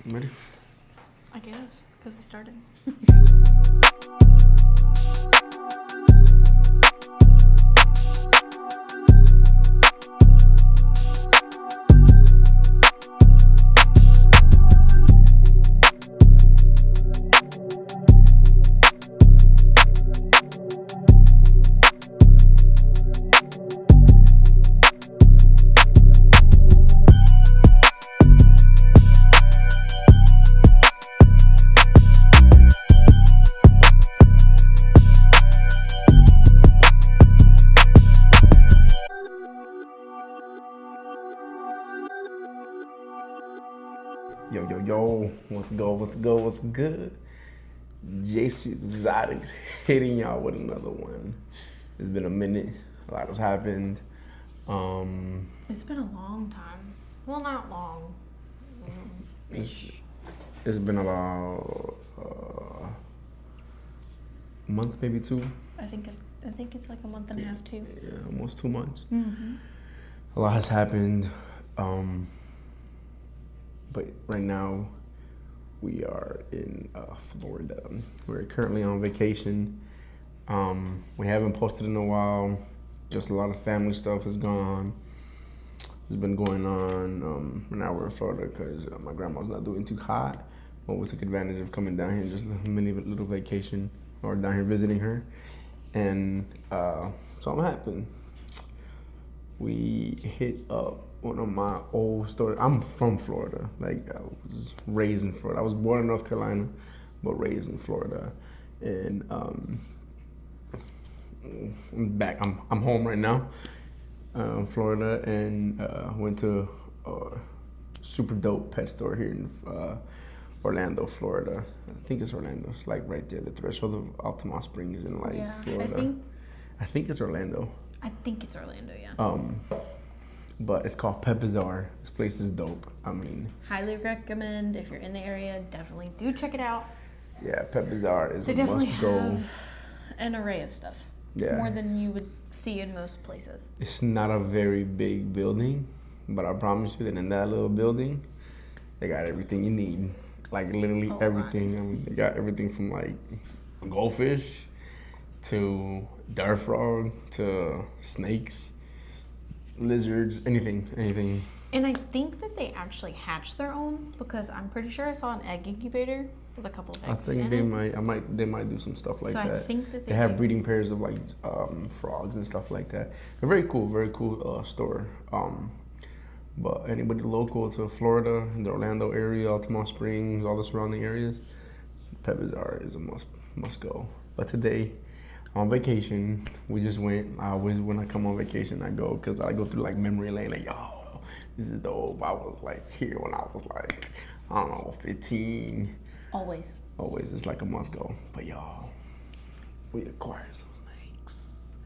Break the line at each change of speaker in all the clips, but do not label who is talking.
Ready?
I guess, because we started.
Yo, what's good? JC Exotics hitting y'all with another one. It's been a minute, a lot has happened.
It's been a long time. Well, not long.
It's been about a month, maybe two.
I think it's like a month and a half too.
Yeah, almost 2 months.
Mm-hmm.
A lot has happened. But right now, we are in Florida. We're currently on vacation. We haven't posted in a while. Just a lot of family stuff has gone on. It's been going on. Now we're in Florida because my grandma's not doing too hot. But we took advantage of coming down here and just a mini little vacation, or down here visiting her. And so I'm happy. We hit up one of my old stores. I'm from Florida. Like, I was raised in Florida. I was born in North Carolina, but raised in Florida. And I'm back. I'm home right now, Florida, and went to a super dope pet store here in Orlando, Florida. I think it's Orlando. It's like right there, the threshold of Altamont Springs in Florida. I think it's Orlando.
I think it's Orlando, yeah.
But it's called Pet Bazaar. This place is dope. I mean,
highly recommend if you're in the area. Definitely do check it out.
Yeah, Pet Bazaar is
They
a
definitely
must go.
have an array of stuff.
Yeah,
more than you would see in most places.
It's not a very big building, but I promise you that in that little building, they got everything you need. Like literally everything. I mean, they got everything from like goldfish to dart frog to snakes, lizards, anything.
And I think that they actually hatch their own, because I'm pretty sure I saw an egg incubator with a couple of eggs.
I think they might do some stuff like
so
that.
I think that
they have breeding pairs of like frogs and stuff like that. They're very cool store. But anybody local to Florida, in the Orlando area, Altamont Springs, all the surrounding areas, Pet Bazaar is a must go. But today, on vacation, we just went. I always, when I come on vacation, I go, because I go through like memory lane, like, yo, this is dope. I was like here when I was like, I don't know, 15.
Always,
it's like a must go. But y'all, we acquired some snakes.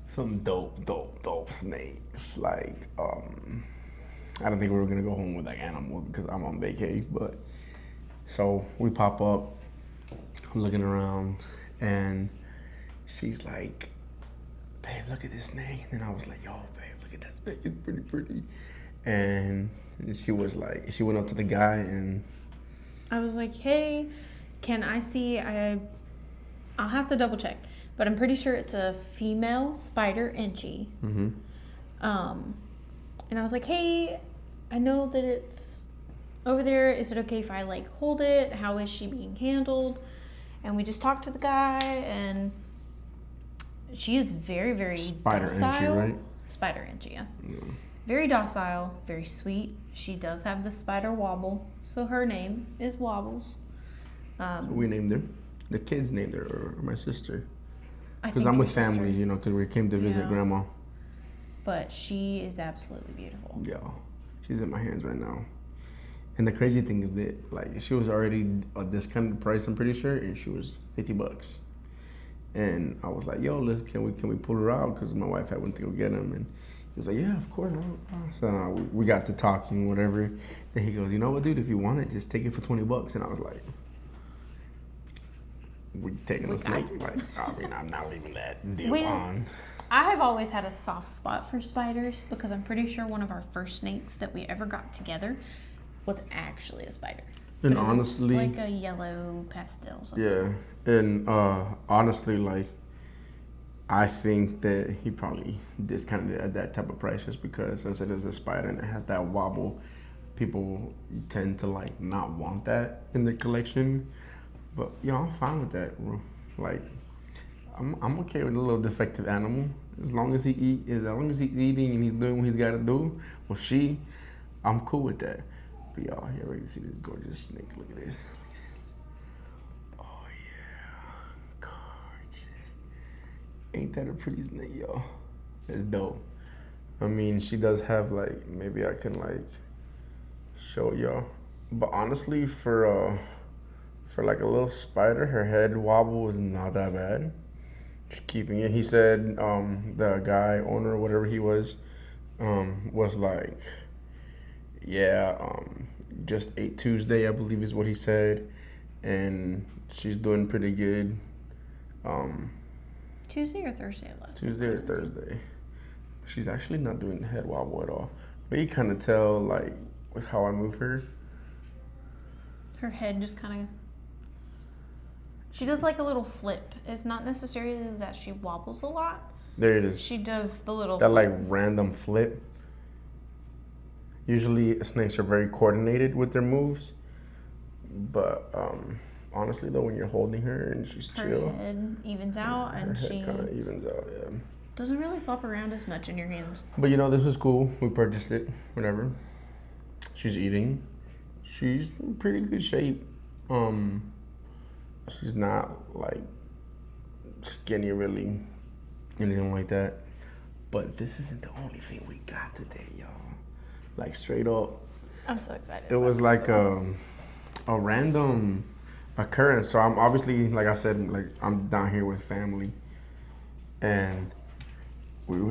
Some dope snakes. Like, I don't think we were gonna go home with like animals because I'm on vacay, but so we pop up, looking around, and she's like, babe, look at this snake. And I was like, yo, babe, look at that snake. It's pretty. And she was like, she went up to the guy and
I was like, hey, can I see? I'll have to double check, but I'm pretty sure it's a female spider inchi.
Mm-hmm.
And I was like, hey, I know that it's over there. Is it okay if I like hold it? How is she being handled? And we just talked to the guy, and she is very, very
spider
docile.
inchi, right?
Spider inchi, yeah. Very docile, very sweet. She does have the spider wobble, so her name is Wobbles.
We named her. The kids named her, or my sister. Because
I'm
I'm with family, you know, because we came to visit grandma.
But she is absolutely beautiful.
Yeah, she's in my hands right now. And the crazy thing is that, like, she was already a discounted price, I'm pretty sure, and she was $50. And I was like, yo, can we pull her out? Because my wife had went to go get him, and he was like, yeah, of course. So we got to talking, whatever. Then he goes, you know what, dude? If you want it, just take it for $20. And I was like, we taking a snake? Like, I mean, I'm not leaving that deal on.
I have always had a soft spot for spiders because I'm pretty sure one of our first snakes that we ever got together was actually a spider.
And
But it was
honestly,
like a yellow pastel. Something.
yeah. And honestly, like, I think that he probably discounted it at that type of price just because, since it is a spider and it has that wobble, people tend to like not want that in their collection. But I'm fine with that. Like, I'm okay with a little defective animal as long as as long as he's eating and he's doing what he's got to do. Well, I'm cool with that. But y'all, you ready to see this gorgeous snake? Look at this. Oh yeah, gorgeous. Ain't that a pretty snake, y'all? It's dope. I mean, she does have like, maybe I can like show y'all. But honestly, for like a little spider, her head wobble is not that bad. Just keeping it. He said the guy owner, whatever he was like, yeah, just ate Tuesday, I believe is what he said, and she's doing pretty good.
Tuesday or Thursday of last
Tuesday or Thursday. She's actually not doing the head wobble at all. But you kind of tell, like, with how I move her.
Her head just kind of. She does like a little flip. It's not necessarily that she wobbles a lot.
There it is.
She does the little.
That like random flip. Usually snakes are very coordinated with their moves. But honestly though, when you're holding her and she's chill,
her head evens out and
her
she
head kind of evens out, yeah.
doesn't really flop around as much in your hands.
But this was cool. We purchased it, whatever. She's eating. She's in pretty good shape. She's not like skinny really, anything like that. But this isn't the only thing we got today, y'all. Like straight up.
I'm so excited.
It was like a random occurrence. So I'm obviously, like I said, like I'm down here with family, and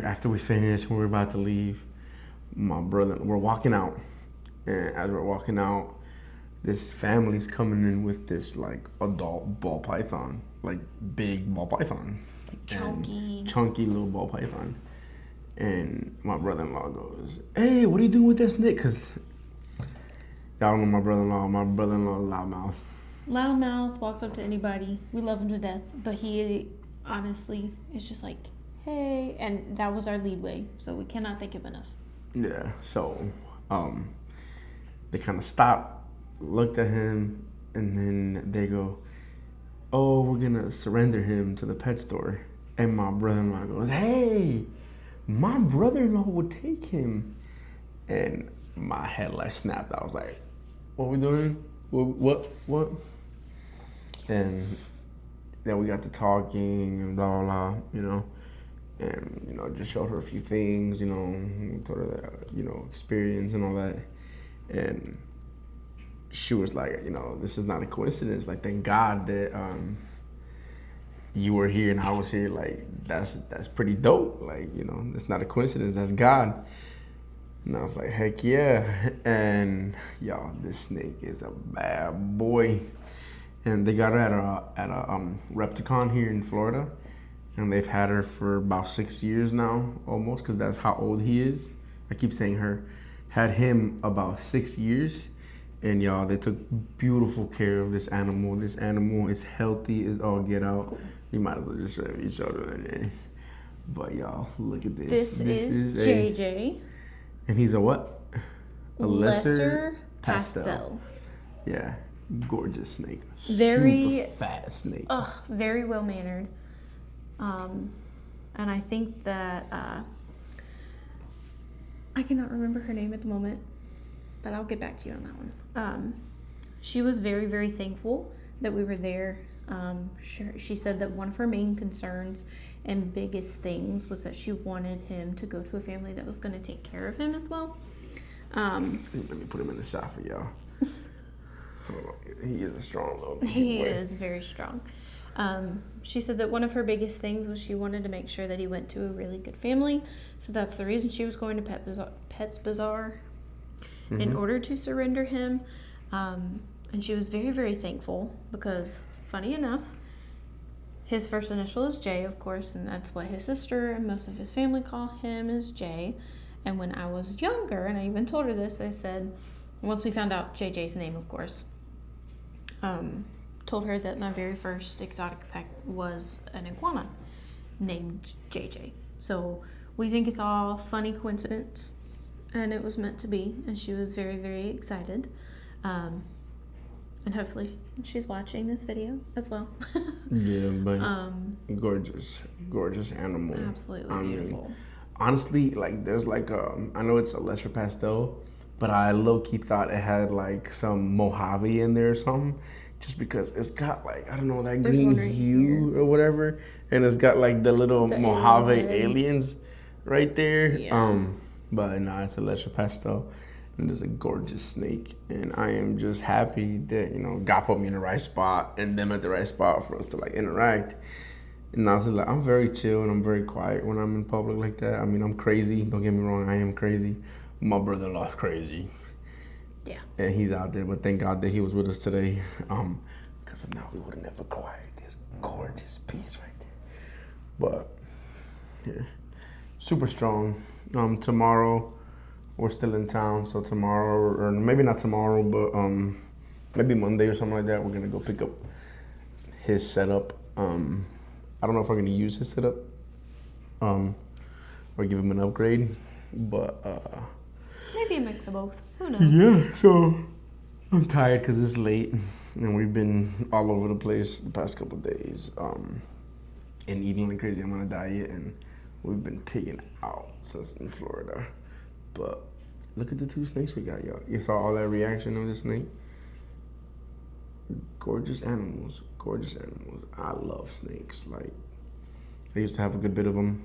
after we finished, when we were about to leave, we're walking out, and as we're walking out, this family's coming in with this like adult ball python, like big ball python, chunky little ball python. And my brother-in-law goes, "Hey, what are you doing with that snake?" Cause y'all don't know my brother-in-law. My brother-in-law is loudmouth.
Loudmouth walks up to anybody. We love him to death, but he honestly is just like, "Hey," and that was our lead way, so we cannot thank him enough.
Yeah. So, they kind of stopped, looked at him, and then they go, "Oh, we're gonna surrender him to the pet store." And my brother-in-law goes, "Hey, my brother-in-law would take him." And my head like snapped. I was like, "What we doing? What?" And then we got to talking and blah blah, and just showed her a few things, told her that, experience and all that. And she was like, this is not a coincidence. Like, thank God that you were here and I was here. Like, that's pretty dope. Like, it's not a coincidence. That's God. And I was like, heck yeah. And y'all, this snake is a bad boy. And they got her at a Repticon here in Florida. And they've had her for about 6 years now, almost, because that's how old he is. I keep saying her. Had him about 6 years. And y'all, they took beautiful care of this animal. This animal is healthy as all get out. You might as well just show each other it is. But y'all, look at this.
This is JJ.
And he's a what? A lesser
pastel.
Yeah, gorgeous snake.
Very
super fat snake.
Very well mannered. And I think that I cannot remember her name at the moment, but I'll get back to you on that one. She was very, very thankful that we were there. She said that one of her main concerns and biggest things was that she wanted him to go to a family that was going to take care of him as well. Let
me put him in the shot for y'all. He is a strong little boy.
He is very strong. She said that one of her biggest things was she wanted to make sure that he went to a really good family. So that's the reason she was going to Pets Bazaar in order to surrender him. And she was very, very thankful because, funny enough, his first initial is J, of course, and that's what his sister and most of his family call him is J. And when I was younger, and I even told her this, I said, once we found out JJ's name, of course, told her that my very first exotic pet was an iguana named JJ. So we think it's all funny coincidence, and it was meant to be. And she was very, very excited. And hopefully she's watching this video as well.
Yeah, but gorgeous animal.
Absolutely beautiful.
Honestly, like there's like I know it's a lesser pastel, but I low-key thought it had like some Mojave in there or something, just because it's got like, I don't know, that green hue or whatever, and it's got like the little Mojave aliens right there.
Yeah.
But no, it's a lesser pastel, and it's a gorgeous snake, and I am just happy that, you know, God put me in the right spot and them at the right spot for us to like interact. And honestly, like, I'm very chill and I'm very quiet when I'm in public like that. I mean, I'm crazy. Don't get me wrong, I am crazy. My brother-in-law's crazy.
Yeah.
And he's out there, but thank God that he was with us today. Because if not, we would have never acquired this gorgeous piece right there. But yeah, super strong. Tomorrow we're still in town, so tomorrow, or maybe not tomorrow, but maybe Monday or something like that, we're gonna go pick up his setup. I don't know if we're gonna use his setup, or give him an upgrade, but
maybe a mix of both. Who knows?
yeah. So I'm tired because it's late, and we've been all over the place the past couple of days, and eating like crazy. I'm on a diet, and we've been pigging out since in Florida. But look at the two snakes we got, y'all. You saw all that reaction of the snake. Gorgeous animals. I love snakes. Like, I used to have a good bit of them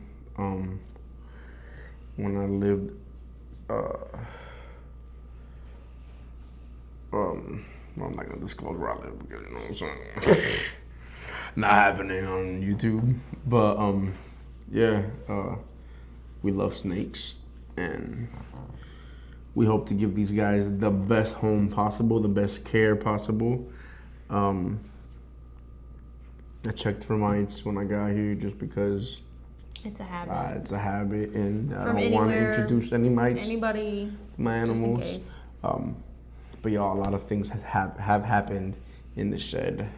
when I lived well, I'm not gonna disclose where I live because, you know what I'm saying, not happening on YouTube. But yeah, we love snakes, and we hope to give these guys the best home possible, the best care possible. I checked for mites when I got here just because
it's a habit.
It's a habit, and I don't want to introduce any mites
anybody
to my animals.
Just in case.
But y'all, a lot of things have happened in the shed.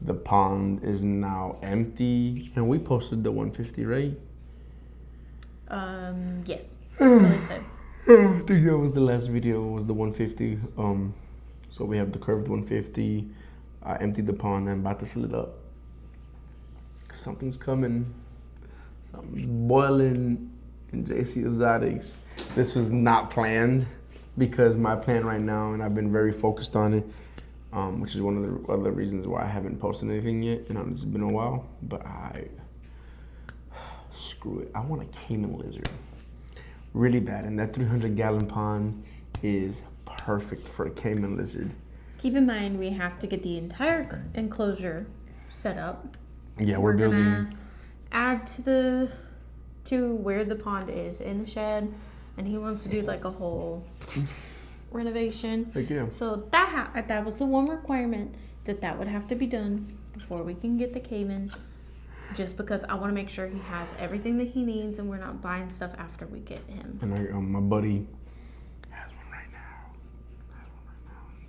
The pond is now empty, and we posted the 150, right?
Yes. I believe so.
I think that was the last video, was the 150. So we have the curved 150. I emptied the pond and I'm about to fill it up. Something's coming. Something's boiling in JC Exotics. This was not planned, because my plan right now, and I've been very focused on it, which is one of the other reasons why I haven't posted anything yet, and it's been a while, but screw it. I want a Cayman lizard really bad, and that 300-gallon pond is perfect for a Cayman lizard.
Keep in mind, we have to get the entire enclosure set up.
Yeah, we're building.
Gonna add to where the pond is in the shed, and he wants to do like a whole renovation.
Heck yeah.
So that was the one requirement, that would have to be done before we can get the Cayman. Just because I want to make sure he has everything that he needs, and we're not buying stuff after we get him.
And my buddy has one right now.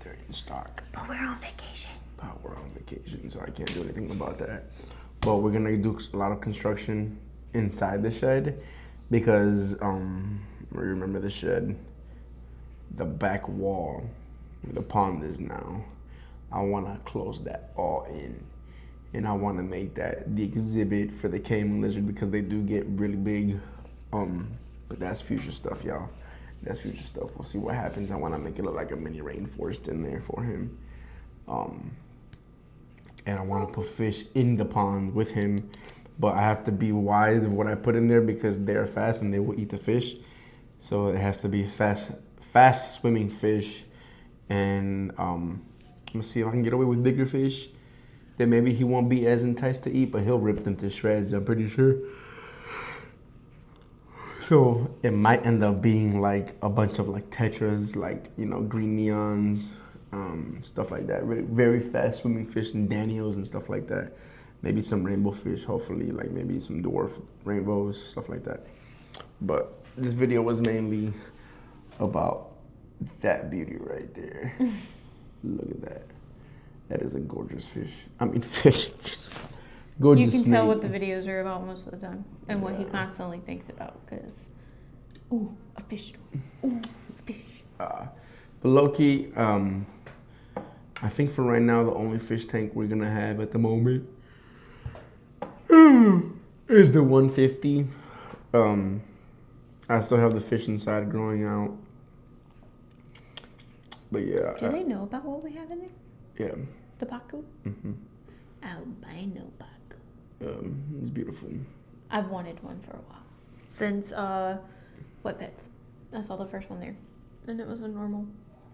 They're in stock.
But we're on vacation.
So I can't do anything about that. But we're gonna do a lot of construction inside the shed, because remember the shed, the back wall where the pond is now, I want to close that all in, and I want to make that the exhibit for the Cayman lizard, because they do get really big. But that's future stuff, y'all. That's future stuff. We'll see what happens. I want to make it look like a mini rainforest in there for him. And I want to put fish in the pond with him, but I have to be wise of what I put in there, because they're fast and they will eat the fish. So it has to be fast swimming fish. And I'm gonna see if I can get away with bigger fish. Then maybe he won't be as enticed to eat, but he'll rip them to shreds, I'm pretty sure. So it might end up being like a bunch of like tetras, like, you know, green neons, stuff like that. Very fast swimming fish and Daniels and stuff like that. Maybe some rainbow fish, hopefully, like maybe some dwarf rainbows, stuff like that. But this video was mainly about that beauty right there. Look at that. That is a gorgeous fish. I mean, fish. Gorgeous
You can
snake.
tell what the videos are about most of the time and what he constantly thinks about because, ooh, a fish. Ooh, a fish.
But low-key, I think for right now, the only fish tank we're going to have at the moment is the 150. I still have the fish inside growing out. But yeah.
Do they know about what we have in there?
Yeah.
The pacu?
Mm-hmm.
Albino pacu.
It's beautiful.
I've wanted one for a while. Since Wet Pets. I saw the first one there. And it was a normal.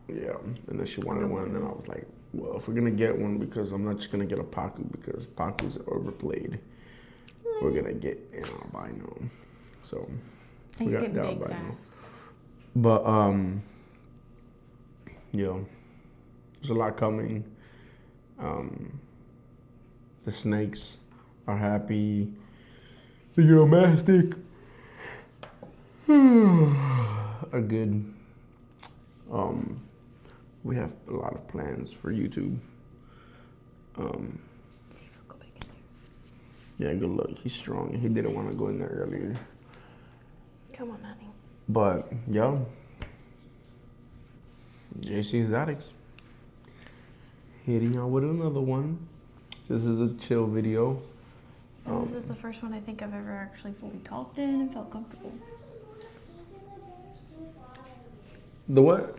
Yeah. And then she wanted one, and then I was like, well, if we're going to get one, because I'm not just going to get a pacu, because pacus are overplayed. We're going to get an albino. So,
He's getting big fast.
But, yeah, there's a lot coming. The snakes are happy. The Euromastic are good. We have a lot of plans for YouTube.
See if we'll go back in there.
Yeah, good luck. He's strong. He didn't want to go in there earlier.
Come on, honey.
But, yeah. JC Exotics. Hitting y'all with another one. This is a chill video.
This is the first one I think I've ever actually fully talked in and felt comfortable.
The what?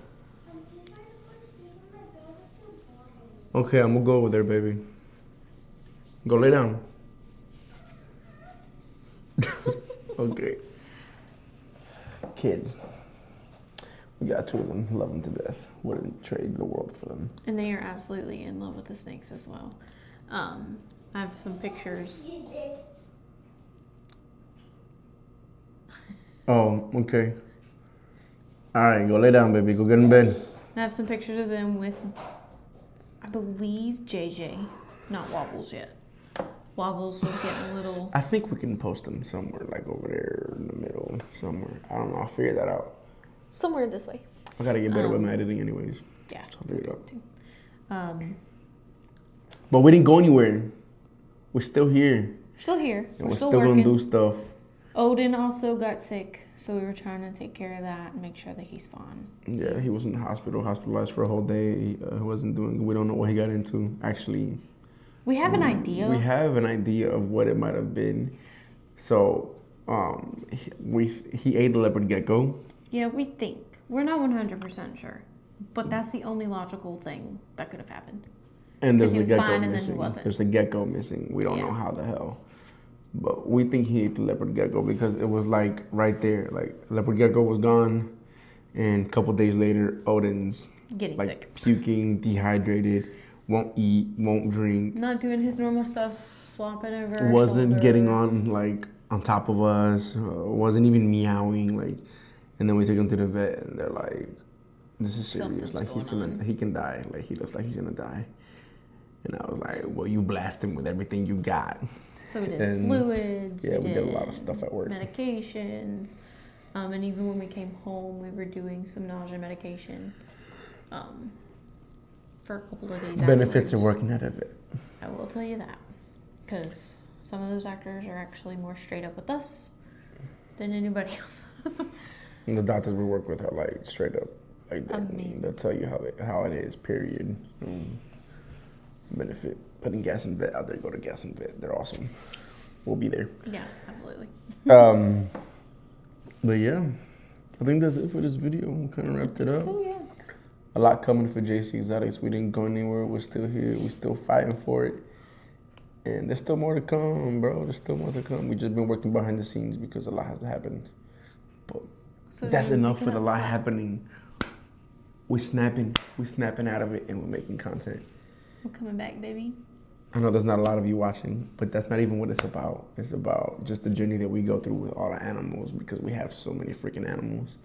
Okay, I'm gonna go over there, baby. Go lay down. Okay. Kids. We got two of them. Love them to death. Wouldn't trade the world for them.
And they are absolutely in love with the snakes as well. I have some pictures.
Oh, okay. All right, go lay down, baby. Go get in bed.
I have some pictures of them with, I believe, JJ. Not Wobbles yet. Wobbles was getting a little...
I think we can post them somewhere, like over there in the middle, somewhere. I don't know. I'll figure that out.
Somewhere this way.
I gotta get better with my editing, anyways.
Yeah.
So I'll figure it out.
Um,
But we didn't go anywhere. We're still here.
still here.
And we're
still
still
working.
gonna do stuff.
Odin also got sick, so we were trying to take care of that and make sure that he's fine.
Yeah, he was in the hospital, hospitalized for a whole day. He wasn't doing. We don't know what he got into. Actually,
We have an idea.
we have an idea of what it might have been. So, he ate a leopard gecko.
Yeah, we think. We're not 100% sure. But that's the only logical thing that could have happened.
And there's
Because
a
he was
gecko
fine and then he
missing.
wasn't.
There's a gecko missing. We don't know how the hell. But we think he ate the leopard gecko because it was like right there. Like leopard gecko was gone, and a couple days later, Odin's
Getting
like
sick.
puking, dehydrated, won't eat, won't drink,
Not doing his normal stuff, flopping over our
wasn't
shoulder.
getting on top of us, wasn't even meowing. Like, and then we took him to the vet, and they're like, "This is serious.
Something's
Like
going on.
he can die. Like he looks like he's gonna die." And I was like, "Well, you blast him with everything you got."
So we did
And,
fluids.
yeah, we did a lot of stuff at work.
Medications. And even when we came home, we were doing some nausea medication for a couple of days
Benefits
afterwards.
of working at a vet.
I will tell you that. Because some of those doctors are actually more straight up with us than anybody else.
And the doctors we work with are like straight up like that.
Amazing.
They'll tell you how it is. Period. Benefit. Putting gas and vet out there. Go to gas and vet. They're awesome. We'll be there.
Yeah, absolutely.
But yeah, I think that's it for this video. We kind of wrapped it up.
So yeah.
A lot coming for JC Exotics. We didn't go anywhere. We're still here. We're still fighting for it. And there's still more to come, bro. There's still more to come. We just been working behind the scenes because a lot has happened. But
So
that's
you're
enough for
making
the
up
lot
stuff.
happening. We're snapping out of it, and we're making content.
We're coming back, baby.
I know there's not a lot of you watching, but that's not even what it's about. It's about just the journey that we go through with all the animals because we have so many freaking animals.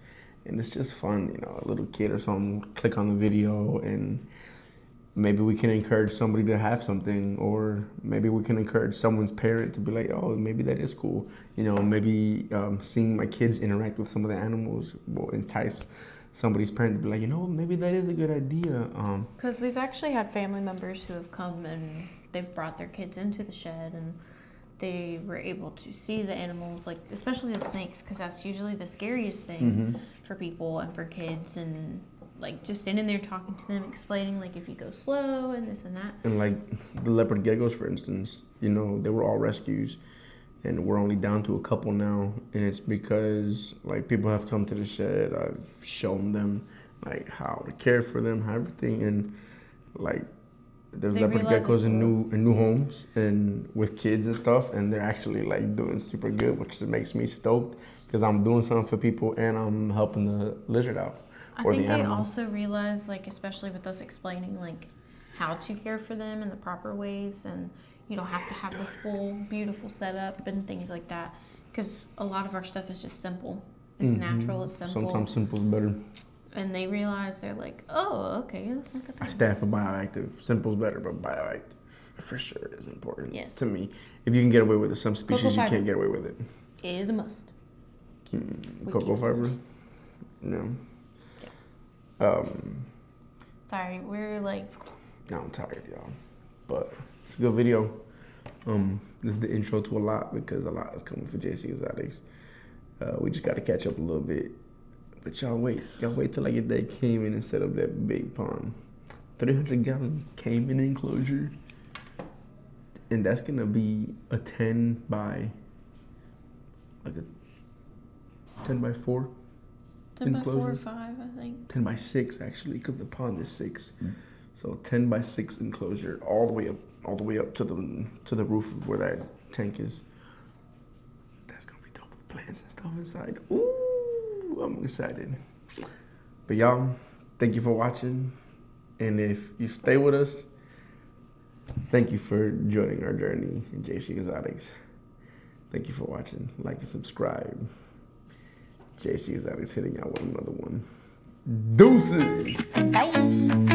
And it's just fun, you know, a little kid or something, click on the video and maybe we can encourage somebody to have something, or maybe we can encourage someone's parent to be like, oh, maybe that is cool. You know, maybe seeing my kids interact with some of the animals will entice somebody's parents be like, maybe that is a good idea.
Because we've actually had family members who have come and they've brought their kids into the shed and they were able to see the animals, like especially the snakes, because that's usually the scariest thing for people and for kids. And like just standing there talking to them, explaining like if you go slow and this and that.
And like the leopard geckos, for instance, they were all rescues. And we're only down to a couple now, and it's because like people have come to the shed. I've shown them like how to care for them, how everything, and like there's leopard geckos in new homes and with kids and stuff, and they're actually like doing super good, which makes me stoked because I'm doing something for people and I'm helping the lizard out.
I think they also realize, like especially with us explaining like how to care for them in the proper ways, and you don't have to have this full, beautiful setup and things like that. Because a lot of our stuff is just simple. It's natural, it's simple.
Sometimes simple's better.
And they realize, they're like, oh, okay, that's like a thing.
I stand for bioactive. Simple's better, but bioactive for sure is important to me. If you can get away with it, some species you can't get away with it.
It is a must.
Cocoa fiber? No.
Yeah. Sorry, we're like...
Now I'm tired, y'all. But... it's a good video. This is the intro to a lot because a lot is coming for JC Exotics. We just got to catch up a little bit. But y'all wait till I get that caiman and set up that big pond. 300-gallon caiman enclosure. And that's going to be a 10 by 4
10 by 4 or 5, I think.
10 by 6 actually, because the pond is 6. So 10 by 6 enclosure all the way up to the roof of where that tank is. That's gonna be dope with plants and stuff inside. Ooh, I'm excited. But y'all, thank you for watching. And if you stay with us, thank you for joining our journey in JC Exotics. Thank you for watching. Like and subscribe. JC Exotics hitting out with another one. Deuces!
Bye!